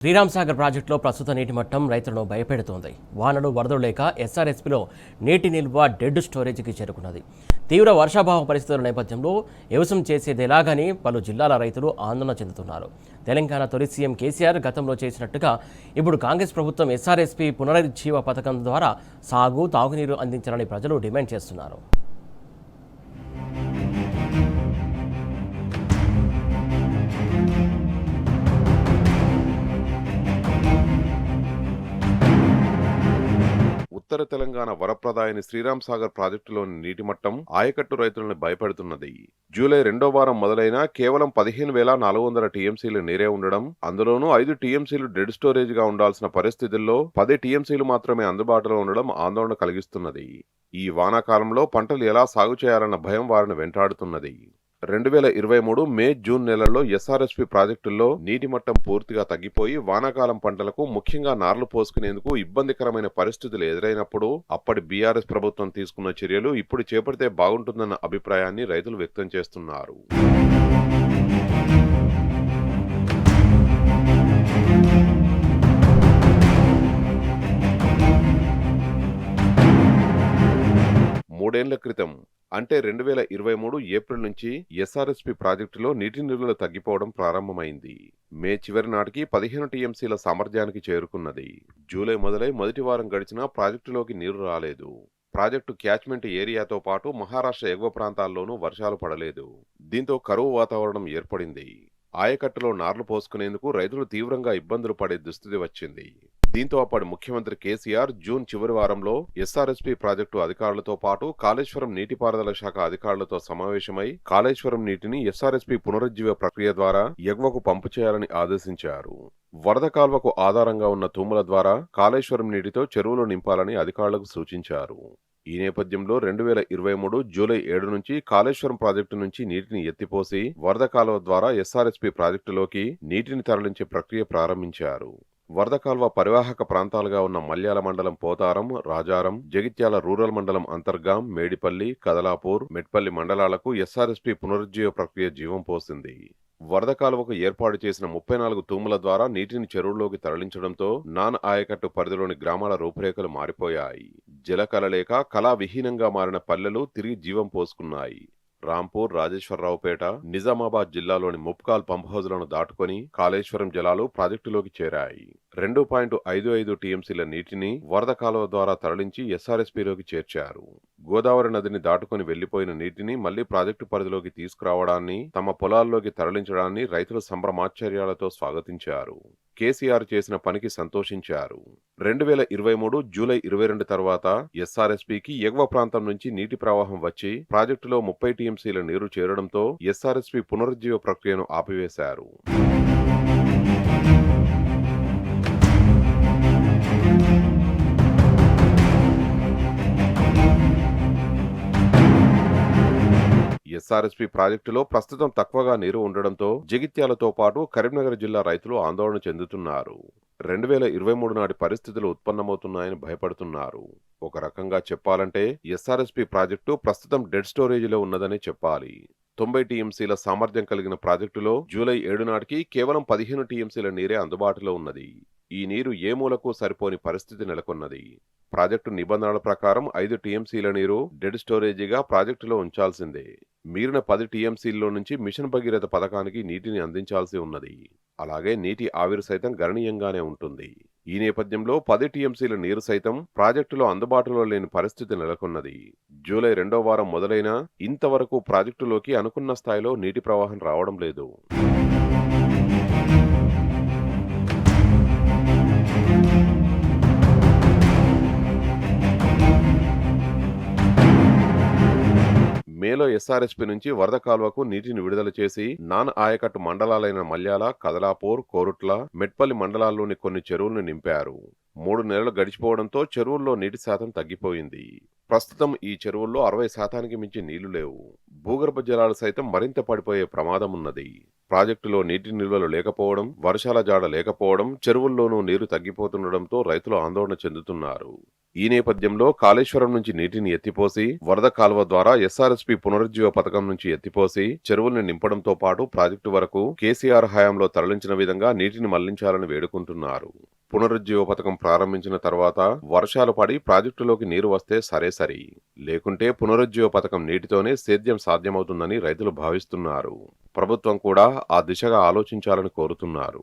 శ్రీరామ్ సాగర్ ప్రాజెక్టులో ప్రస్తుత నీటి మట్టం రైతులను భయపెడుతోంది. వానలు వరదలు లేక ఎస్ఆర్ఎస్పీలో నీటి నిల్వ డెడ్ స్టోరేజీకి చేరుకున్నది. తీవ్ర వర్షాభావ పరిస్థితుల నేపథ్యంలో వ్యవసాయం చేసేది ఎలాగని పలు జిల్లాల రైతులు ఆందోళన చెందుతున్నారు. తెలంగాణ తొలి సీఎం కేసీఆర్ గతంలో చేసినట్టుగా ఇప్పుడు కాంగ్రెస్ ప్రభుత్వం ఎస్ఆర్ఎస్పీ పునరుజ్జీవ పథకం ద్వారా సాగు, తాగునీరు అందించాలని ప్రజలు డిమాండ్ చేస్తున్నారు. ఉత్తర తెలంగాణ వరప్రదాయని శ్రీరామ్ సాగర్ ప్రాజెక్టులోని నీటి మట్టం ఆయకట్టు రైతులను భయపెడుతున్నది. జూలై 2వ వారం మొదలైన కేవలం 15,400 టీఎంసీలు నీరే ఉండడం, అందులోనూ 5 టీఎంసీలు డెడ్ స్టోరేజ్ గా ఉండాల్సిన పరిస్థితుల్లో 10 టీఎంసీలు మాత్రమే అందుబాటులో ఉండడం ఆందోళన కలిగిస్తున్నది. ఈ వానాకాలంలో పంటలు ఎలా సాగు చేయాలన్న భయం వారిని వెంటాడుతున్నది. 2023 మే, జూన్ నెలల్లో ఎస్ఆర్ఎస్పీ ప్రాజెక్టుల్లో నీటి మట్టం పూర్తిగా తగ్గిపోయి వానాకాలం పంటలకు ముఖ్యంగా నార్లు పోసుకునేందుకు ఇబ్బందికరమైన పరిస్థితులు ఎదురైనప్పుడు అప్పటి బీఆర్ఎస్ ప్రభుత్వం తీసుకున్న చర్యలు ఇప్పుడు చేపడితే బాగుంటుందన్న అభిప్రాయాన్ని రైతులు వ్యక్తం చేస్తున్నారు. మూడేళ్ల క్రితం అంటే 2023 ఏప్రిల్ నుంచి ఎస్ఆర్ఎస్పీ ప్రాజెక్టులో నీటి నిల్వలు తగ్గిపోవడం ప్రారంభమైంది. మే చివరి నాటికి 15 టీఎంసీల సామర్థ్యానికి చేరుకున్నది. జూలై మొదలై మొదటి వారం గడిచినా ప్రాజెక్టులోకి నీరు రాలేదు. ప్రాజెక్టు క్యాచ్మెంట్ ఏరియాతో పాటు మహారాష్ట్ర ఎగువ ప్రాంతాల్లోనూ వర్షాలు పడలేదు. దీంతో కరువు వాతావరణం ఏర్పడింది. ఆయకట్టులో నార్లు పోసుకునేందుకు రైతులు తీవ్రంగా ఇబ్బందులు పడే దుస్థితి వచ్చింది. దీంతో అప్పటి ముఖ్యమంత్రి కేసీఆర్ జూన్ చివరి వారంలో ఎస్ఆర్ఎస్పీ ప్రాజెక్టు అధికారులతో పాటు కాళేశ్వరం నీటిపారుదల శాఖ అధికారులతో సమావేశమై కాళేశ్వరం నీటిని ఎస్ఆర్ఎస్పీ పునరుజ్జీవ ప్రక్రియ ద్వారా ఎగువకు పంపు చేయాలని ఆదేశించారు. వరద కాల్వకు ఆధారంగా ఉన్న తూముల ద్వారా కాళేశ్వరం నీటితో చెరువులు నింపాలని అధికారులకు సూచించారు. ఈ నేపథ్యంలో 2023 జూలై 7 నుంచి కాళేశ్వరం ప్రాజెక్టు నుంచి నీటిని ఎత్తిపోసి వరద కాలువ ద్వారా ఎస్ఆర్ఎస్పీ ప్రాజెక్టులోకి నీటిని తరలించే ప్రక్రియ ప్రారంభించారు. వరద కాల్వ పరివాహక ప్రాంతాలుగా ఉన్న మల్యాల మండలం పోతారం, రాజారం, జగిత్యాల రూరల్ మండలం అంతర్గాం, మేడిపల్లి, కదలాపూర్, మెట్పల్లి మండలాలకు ఎస్ఆర్ఎస్పీ పునరుజ్జీవ ప్రక్రియ జీవం పోసింది. వరద కాలువకు ఏర్పాటు చేసిన 34 తూముల ద్వారా నీటిని చెరువుల్లోకి తరలించడంతో నాన్ ఆయకట్టు పరిధిలోని గ్రామాల రూపురేఖలు మారిపోయాయి. జలకళ లేక కళావిహీనంగా మారిన పల్లెలు తిరిగి జీవం పోసుకున్నాయి. రాంపూర్, రాజేశ్వరరావుపేట, నిజామాబాద్ జిల్లాలోని ముప్కాల్ పంప్ హౌజులను దాటుకుని కాళేశ్వరం జలాలు ప్రాజెక్టులోకి చేరాయి. 2.55 టీఎంసీల నీటిని వరద కాలువ ద్వారా తరలించి ఎస్ఆర్ఎస్పీలోకి చేర్చారు. గోదావరి నదిని దాటుకుని వెళ్లిపోయిన నీటిని మళ్లీ ప్రాజెక్టు పరిధిలోకి తీసుకురావడాన్ని, తమ పొలాల్లోకి తరలించడాన్ని రైతులు సంభ్రమాశ్చర్యాలతో స్వాగతించారు. కేసీఆర్ చేసిన పనికి సంతోషించారు. 2023 జూలై 22 తర్వాత ఎస్ఆర్ఎస్పీకి ఎగువ ప్రాంతం నుంచి నీటి ప్రవాహం వచ్చి ప్రాజెక్టులో 30 టీఎంసీల నీరు చేరడంతో ఎస్ఆర్ఎస్పీ పునరుజ్జీవ ప్రక్రియను ఆపివేశారు. ఎస్ఆర్ఎస్పీ ప్రాజెక్టులో ప్రస్తుతం తక్కువగా నీరు ఉండడంతో జగిత్యాలతో పాటు కరీంనగర్ జిల్లా రైతులు ఆందోళన చెందుతున్నారు. 2023 నాటి పరిస్థితులు ఉత్పన్నమవుతున్నాయని భయపడుతున్నారు. ఒక రకంగా చెప్పాలంటే ఎస్ఆర్ఎస్పీ ప్రాజెక్టు ప్రస్తుతం డెడ్ స్టోరేజీలో ఉన్నదని చెప్పాలి. 90 టీఎంసీల సామర్థ్యం కలిగిన ప్రాజెక్టులో జూలై 7 నాటికి కేవలం 15 టీఎంసీల నీరే అందుబాటులో ఉన్నది. ఈ నీరు ఏ మూలకు సరిపోని పరిస్థితి నెలకొన్నది. ప్రాజెక్టు నిబంధనల ప్రకారం 5 టీఎంసీల నీరు డెడ్ స్టోరేజీగా ప్రాజెక్టులో ఉంచాల్సిందే. మిగిలిన 10 టీఎంసీల్లో నుంచి మిషన్ భగీరథ పథకానికి నీటిని అందించాల్సి ఉన్నది. అలాగే నీటి ఆవిరి సైతం గణనీయంగానే ఉంటుంది. ఈ నేపథ్యంలో 10 టీఎంసీల నీరు సైతం ప్రాజెక్టులో అందుబాటులో లేని పరిస్థితి నెలకొన్నది. జూలై 2వ వారం మొదలైనా ఇంతవరకు ప్రాజెక్టులోకి అనుకున్న స్థాయిలో నీటి ప్రవాహం రావడం లేదు. మేలో ఎస్ఆర్ఎస్పీ నుంచి వరద కాల్వకు నీటిని విడుదల చేసి నాన్ ఆయకట్టు మండలాలైన మల్యాల, కదలాపూర్, కోరుట్ల, మెట్పల్లి మండలాల్లోని కొన్ని చెరువులను నింపారు. 3 నెలలు గడిచిపోవడంతో చెరువుల్లో నీటి శాతం తగ్గిపోయింది. ప్రస్తుతం ఈ చెరువుల్లో 60% మించి నీళ్లు లేవు. భూగర్భ జలాలు సైతం మరింత పడిపోయే ప్రమాదం ఉన్నది. ప్రాజెక్టులో నీటి నిల్వలు లేకపోవడం, వర్షాల జాడ లేకపోవడం, చెరువుల్లోనూ నీరు తగ్గిపోతుండటంతో రైతులు ఆందోళన చెందుతున్నారు. ఈ నేపథ్యంలో కాళేశ్వరం నుంచి నీటిని ఎత్తిపోసి వరద కాలువ ద్వారా ఎస్ఆర్ఎస్పీ పునరుజ్జీవ పథకం నుంచి ఎత్తిపోసి చెరువుల్ని నింపడంతో పాటు ప్రాజెక్టు వరకు కేసీఆర్ హయాంలో తరలించిన విధంగా నీటిని మళ్లించాలని వేడుకుంటున్నారు. పునరుజ్జీవ పథకం ప్రారంభించిన తర్వాత వర్షాలు పడి ప్రాజెక్టులోకి నీరు వస్తే సరే, లేకుంటే పునరుజ్జీవ పథకం నీటితోనే సేద్యం సాధ్యమవుతుందని రైతులు భావిస్తున్నారు. ప్రభుత్వం కూడా ఆ దిశగా ఆలోచించాలని కోరుతున్నారు.